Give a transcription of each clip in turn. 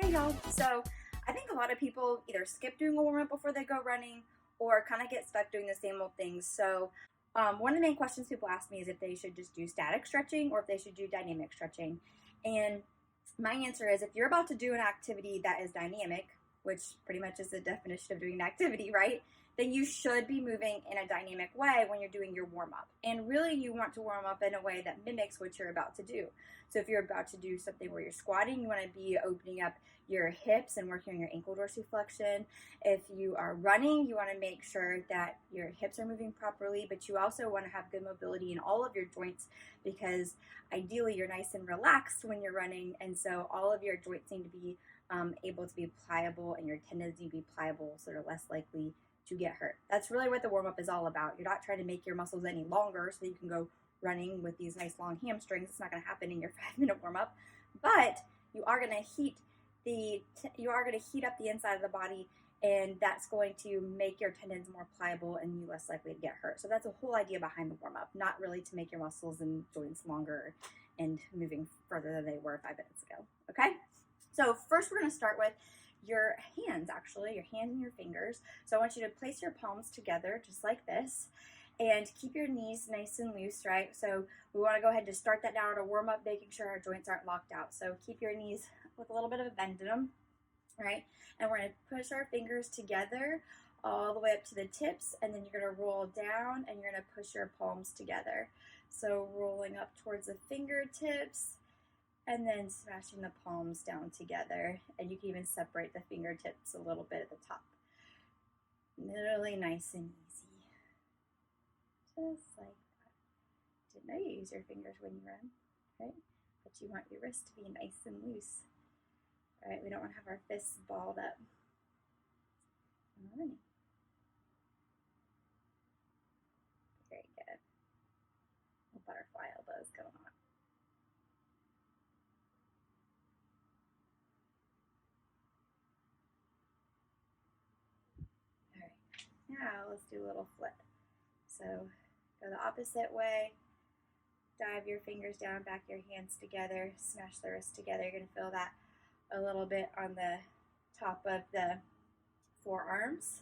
Hey y'all. So I think a lot of people either skip doing a warm up before they go running or kind of get stuck doing the same old things. So one of the main questions people ask me is if they should just do static stretching or if they should do dynamic stretching. And my answer is if you're about to do an activity that is dynamic, which pretty much is the definition of doing an activity, right? Then you should be moving in a dynamic way when you're doing your warm up. And really, you want to warm up in a way that mimics what you're about to do. So if you're about to do something where you're squatting, you want to be opening up your hips and working on your ankle dorsiflexion. If you are running, you want to make sure that your hips are moving properly, but you also want to have good mobility in all of your joints because ideally you're nice and relaxed when you're running. And so all of your joints need to be able to be pliable and your tendons need to be pliable so they're less likely to get hurt. That's really what the warm-up is all about. You're not trying to make your muscles any longer so that you can go running with these nice long hamstrings. It's not going to happen in your 5-minute warm-up, but you are going to heat up the inside of the body, and that's going to make your tendons more pliable and you less likely to get hurt. So that's the whole idea behind the warm-up, not really to make your muscles and joints longer and moving further than they were 5 minutes ago. Okay? So first we're going to start with your hands, actually, your hands and your fingers. So I want you to place your palms together just like this and keep your knees nice and loose, right? So we want to go ahead and start that now to warm up, making sure our joints aren't locked out. So keep your knees with a little bit of a bend in them, right? And we're going to push our fingers together all the way up to the tips, and then you're going to roll down and you're going to push your palms together. So rolling up towards the fingertips, and then smashing the palms down together. And you can even separate the fingertips a little bit at the top. Really nice and easy. Just like that. Didn't know you use your fingers when you run, right? But you want your wrist to be nice and loose. All right, we don't want to have our fists balled up. All right. Very good. A butterfly elbows going on. Now let's do a little flip. So go the opposite way, dive your fingers down, back your hands together, smash the wrists together. You're going to feel that a little bit on the top of the forearms.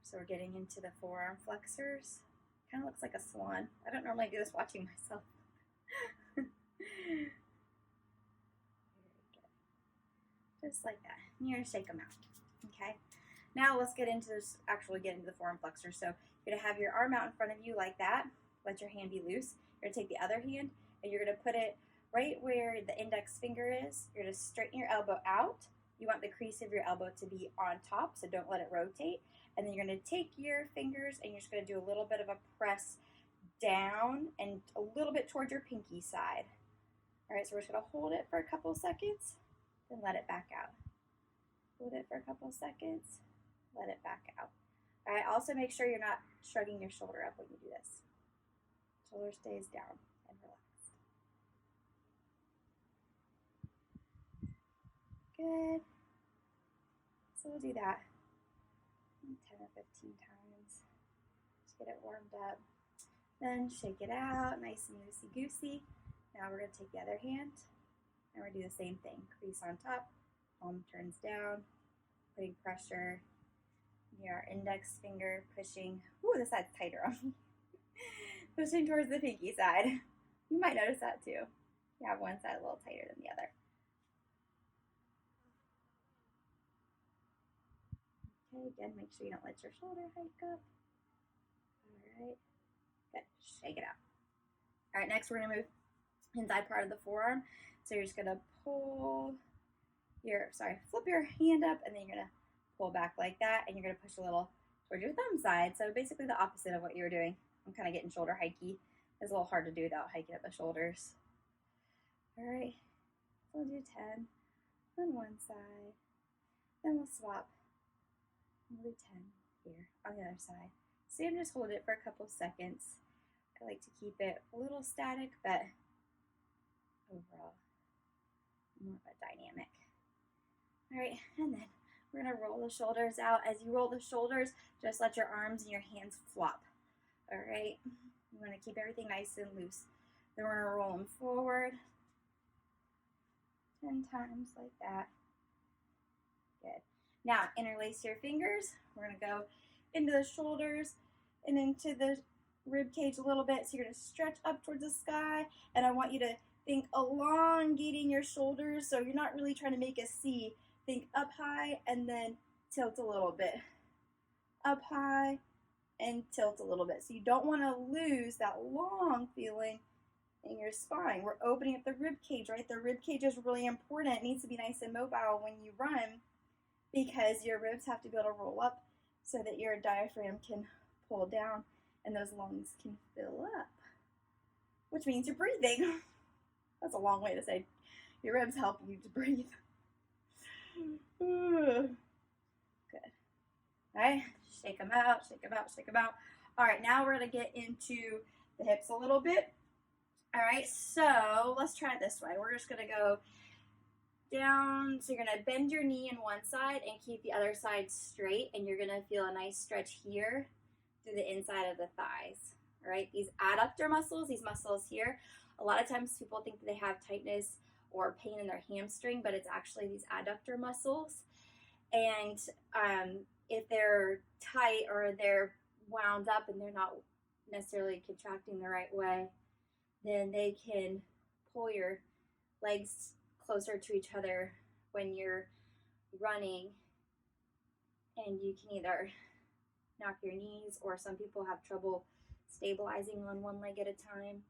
So we're getting into the forearm flexors. Kind of looks like a swan. I don't normally do this watching myself. Very good. Just like that. And you're going to shake them out. Okay. Now let's get into this, actually get into the forearm flexor. So you're going to have your arm out in front of you like that. Let your hand be loose. You're going to take the other hand and you're going to put it right where the index finger is. You're going to straighten your elbow out. You want the crease of your elbow to be on top, so don't let it rotate. And then you're going to take your fingers and you're just going to do a little bit of a press down and a little bit towards your pinky side. All right, so we're just going to hold it for a couple seconds, then let it back out. Hold it for a couple seconds. Let it back out. All right, also make sure you're not shrugging your shoulder up when you do this. Shoulder stays down and relaxed. Good. So we'll do that 10 or 15 times. Just get it warmed up. Then shake it out, nice and loosey-goosey. Now we're going to take the other hand and we're going to do the same thing. Crease on top, palm turns down, putting pressure. Your index finger pushing, ooh, this side's tighter on me. Pushing towards the pinky side. You might notice that too. You have one side a little tighter than the other. Okay, again, make sure you don't let your shoulder hike up. All right, good, shake it out. All right, next we're gonna move inside part of the forearm. So you're just gonna flip your hand up and then you're gonna pull back like that, and you're going to push a little towards your thumb side. So basically the opposite of what you were doing. I'm kind of getting shoulder hikey. It's a little hard to do without hiking up the shoulders. All right, so we'll do 10 on one side. Then we'll swap. We'll do 10 here on the other side. So you can just hold it for a couple seconds. I like to keep it a little static, but overall more of a dynamic. All right, and then we're going to roll the shoulders out. As you roll the shoulders, just let your arms and your hands flop. All right? You want to keep everything nice and loose. Then we're going to roll them forward 10 times like that. Good. Now, interlace your fingers. We're going to go into the shoulders and into the rib cage a little bit. So you're going to stretch up towards the sky, and I want you to think elongating your shoulders, so you're not really trying to make a C. Think up high and then tilt a little bit. Up high and tilt a little bit. So you don't want to lose that long feeling in your spine. We're opening up the rib cage, right? The rib cage is really important. It needs to be nice and mobile when you run because your ribs have to be able to roll up so that your diaphragm can pull down and those lungs can fill up, which means you're breathing. That's a long way to say your ribs help you to breathe. Good. All right, shake them out, shake them out, shake them out. All right, now we're going to get into the hips a little bit. All right, so let's try it this way. We're just going to go down. So you're going to bend your knee in one side and keep the other side straight, and you're going to feel a nice stretch here through the inside of the thighs. All right, these adductor muscles, these muscles here, a lot of times people think that they have tightness or pain in their hamstring, but it's actually these adductor muscles. And if they're tight or they're wound up and they're not necessarily contracting the right way, then they can pull your legs closer to each other when you're running, and you can either knock your knees, or some people have trouble stabilizing on one leg at a time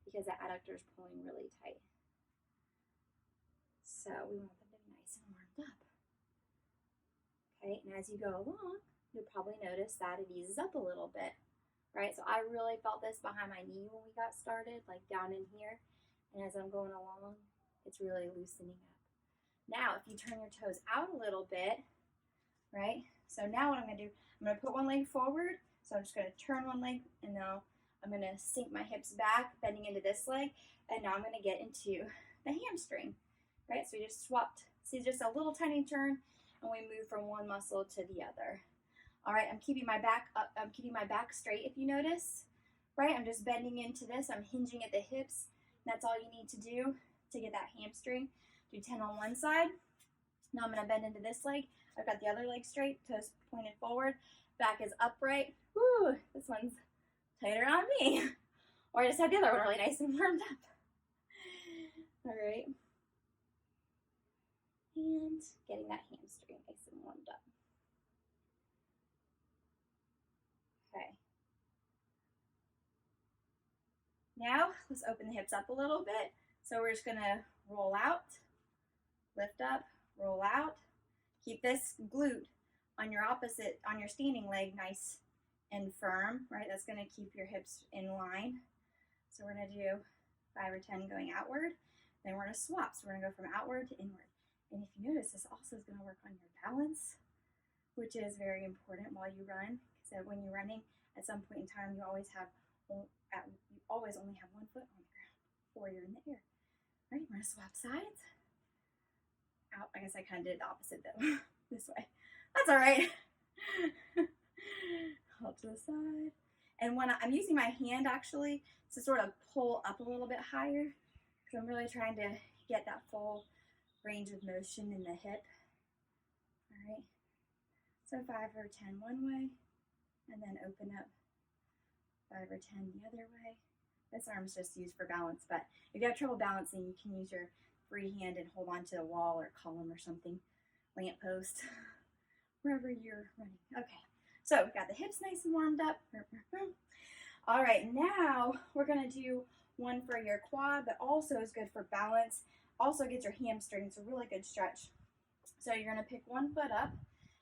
because the adductor is pulling really tight. So we want them to be nice and warmed up. Okay, and as you go along, you'll probably notice that it eases up a little bit, right? So I really felt this behind my knee when we got started, like down in here. And as I'm going along, it's really loosening up. Now, if you turn your toes out a little bit, right? So now what I'm going to do, I'm going to put one leg forward. So I'm just going to turn one leg, and now I'm going to sink my hips back, bending into this leg. And now I'm going to get into the hamstring, right? So we just swapped. See, just a little tiny turn, and we move from one muscle to the other. All right, I'm keeping my back up. I'm keeping my back straight, if you notice, right? I'm just bending into this. I'm hinging at the hips. That's all you need to do to get that hamstring. Do 10 on one side. Now I'm going to bend into this leg. I've got the other leg straight, toes pointed forward. Back is upright. Woo, this one's tighter on me. Or I just had the other one really nice and warmed up. All right. And getting that hamstring nice and warmed up. Okay. Now, let's open the hips up a little bit. So we're just gonna roll out, lift up, roll out. Keep this glute on your opposite, on your standing leg nice and firm, right? That's gonna keep your hips in line. So we're gonna do 5 or 10 going outward. Then we're gonna swap. So we're gonna go from outward to inward. And if you notice, this also is gonna work on your balance, which is very important while you run. So when you're running, at some point in time, you always only have one foot on the ground, or you're in the air. All right, we're gonna swap sides. Out. I guess I kind of did the opposite though. This way. That's all right. Hold to the side. And when I'm using my hand actually to sort of pull up a little bit higher, because I'm really trying to get that full range of motion in the hip. All right. So 5 or 10 one way, and then open up 5 or 10 the other way. This arm's just used for balance, but if you have trouble balancing, you can use your free hand and hold on to a wall or column or something, lamppost, wherever you're running. Okay, so we've got the hips nice and warmed up. All right, now we're gonna do one for your quad, but also is good for balance. Also gets your hamstrings a really good stretch. So you're gonna pick one foot up,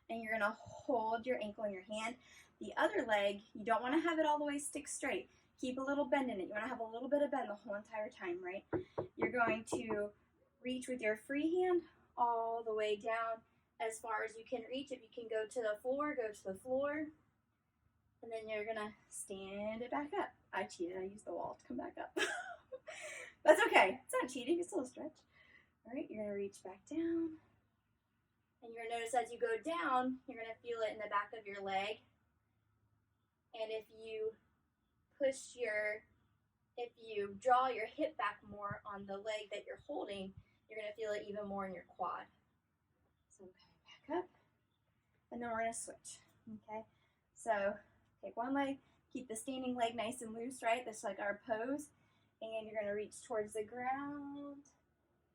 and you're gonna hold your ankle in your hand. The other leg, you don't wanna have it all the way stick straight. Keep a little bend in it. You wanna have a little bit of bend the whole entire time, right? You're going to reach with your free hand all the way down as far as you can reach. If you can go to the floor, go to the floor. And then you're gonna stand it back up. I cheated, I used the wall to come back up. That's okay, it's not cheating, it's still a stretch. All right, you're gonna reach back down. And you're gonna notice as you go down, you're gonna feel it in the back of your leg. And if you draw your hip back more on the leg that you're holding, you're gonna feel it even more in your quad. So okay, back up, and then we're gonna switch, okay? So take one leg, keep the standing leg nice and loose, right? That's like our pose, and you're gonna reach towards the ground,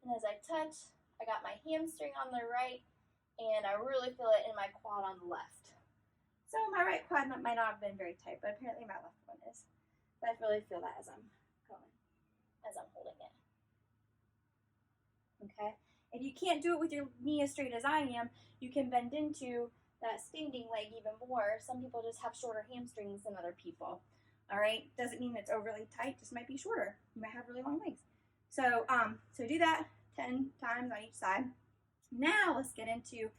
and as I touch, I got my hamstring on the right, and I really feel it in my quad on the left. So my right quad might not have been very tight, but apparently my left one is. But I really feel that as I'm going, as I'm holding it. Okay? If you can't do it with your knee as straight as I am, you can bend into that standing leg even more. Some people just have shorter hamstrings than other people. All right? Doesn't mean it's overly tight, just might be shorter. You might have really long legs. So do that 10 times on each side. Now let's get into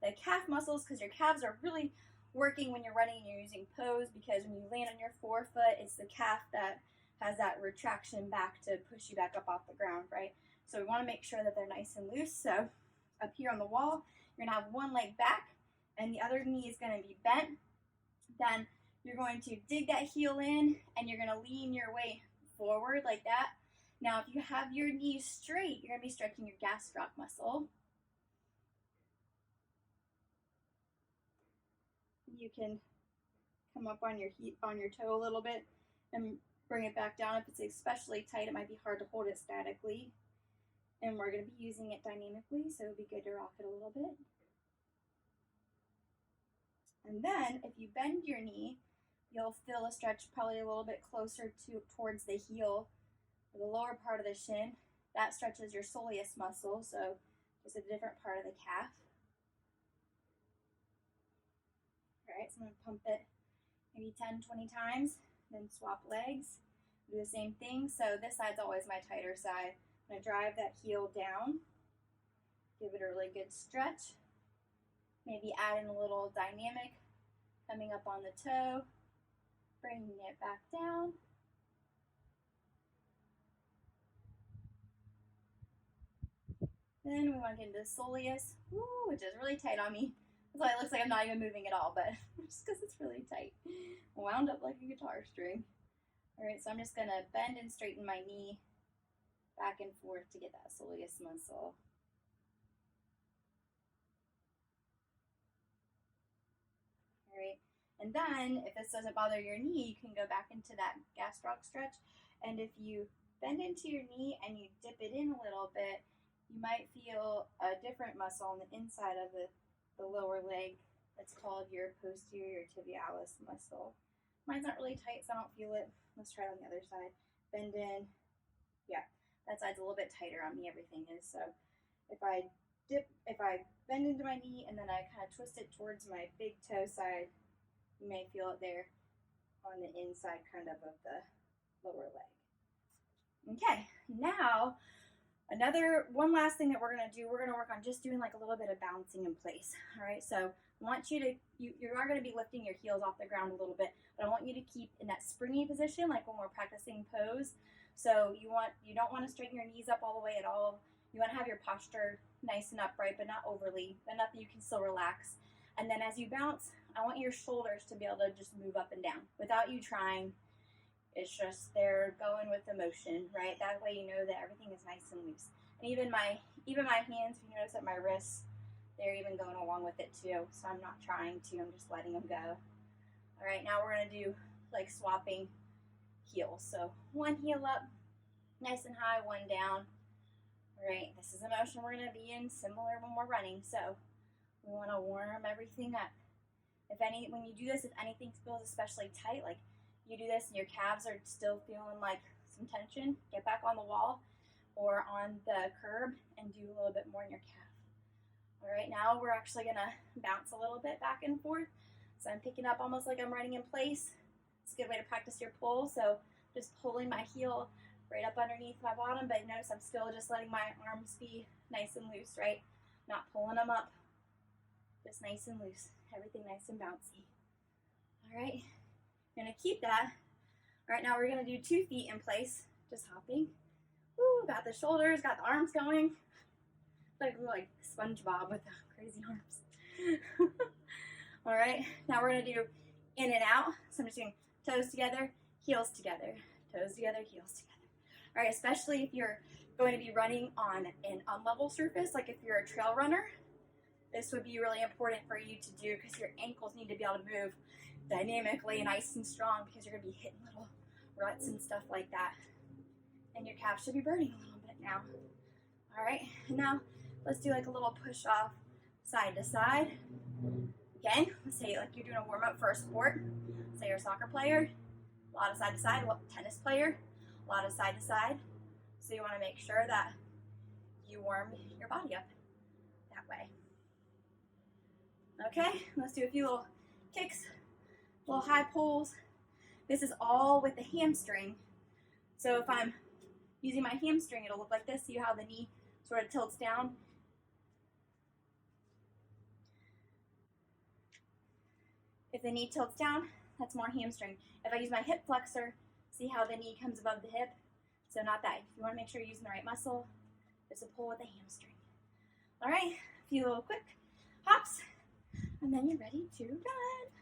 the calf muscles, because your calves are really working when you're running and you're using pose, because when you land on your forefoot, it's the calf that has that retraction back to push you back up off the ground, right? So we want to make sure that they're nice and loose. So up here on the wall, you're going to have one leg back and the other knee is going to be bent. Then you're going to dig that heel in and you're going to lean your way forward like that. Now, if you have your knees straight, you're going to be stretching your gastroc muscle. You can come up on your toe a little bit and bring it back down. If it's especially tight, it might be hard to hold it statically. And we're going to be using it dynamically, so it would be good to rock it a little bit. And then, if you bend your knee, you'll feel a stretch probably a little bit closer towards the heel, or the lower part of the shin. That stretches your soleus muscle, so just a different part of the calf. All right, so I'm going to pump it maybe 10, 20 times, then swap legs. Do the same thing. So this side's always my tighter side. I'm going to drive that heel down, give it a really good stretch, maybe add in a little dynamic, coming up on the toe, bringing it back down. Then we want to get into the soleus, which is really tight on me. That's why it looks like I'm not even moving at all, but just because it's really tight. Wound up like a guitar string. All right, so I'm just going to bend and straighten my knee back and forth to get that soleus muscle. All right, and then if this doesn't bother your knee, you can go back into that gastroc stretch. And if you bend into your knee and you dip it in a little bit, you might feel a different muscle on the inside of the lower leg. That's called your posterior tibialis muscle. Mine's not really tight, so I don't feel it. Let's try it on the other side. Bend in. Yeah, that side's a little bit tighter on me, everything is. So if I bend into my knee and then I kind of twist it towards my big toe side, you may feel it there on the inside kind of the lower leg. Okay, now one last thing that we're going to do, we're going to work on just doing like a little bit of bouncing in place. All right, so I want you are going to be lifting your heels off the ground a little bit, but I want you to keep in that springy position like when we're practicing pose. So you don't want to straighten your knees up all the way at all. You want to have your posture nice and upright, but not overly, enough that you can still relax. And then as you bounce, I want your shoulders to be able to just move up and down without you trying. It's just they're going with the motion, right? That way you know that everything is nice and loose. And even my hands, if you notice that my wrists, they're even going along with it too. So I'm not trying to, I'm just letting them go. All right, now we're gonna do like swapping heels. So one heel up, nice and high, one down. All right, this is a motion we're gonna be in similar when we're running. So we wanna warm everything up. When you do this, if anything feels especially tight, like you do this and your calves are still feeling like some tension, get back on the wall or on the curb and do a little bit more in your calf. All right, now we're actually gonna bounce a little bit back and forth. So I'm picking up almost like I'm running in place. It's a good way to practice your pull. So just pulling my heel right up underneath my bottom, but notice I'm still just letting my arms be nice and loose, right? Not pulling them up, just nice and loose. Everything nice and bouncy. All right. You're gonna keep that. All right, now we're gonna do 2 feet in place, just hopping. Woo, got the shoulders, got the arms going. Like SpongeBob with the crazy arms. All right, now we're gonna do in and out. So I'm just doing toes together, heels together, toes together, heels together. All right, especially if you're going to be running on an unlevel surface, like if you're a trail runner, This would be really important for you to do because your ankles need to be able to move dynamically, nice and strong, because you're going to be hitting little ruts and stuff like that. And your calf should be burning a little bit now. All right, now let's do like a little push off side to side. Again, let's say like you're doing a warm up for a sport. Say you're a soccer player, a lot of side to side, tennis player, a lot of side to side. So you want to make sure that you warm your body up that way. Okay, let's do a few little kicks, little high pulls. This is all with the hamstring. So if I'm using my hamstring, it'll look like this. See how the knee sort of tilts down? If the knee tilts down, that's more hamstring. If I use my hip flexor, see how the knee comes above the hip? So not that. If you want to make sure you're using the right muscle, there's a pull with the hamstring. All right, a few little quick hops, and then you're ready to run.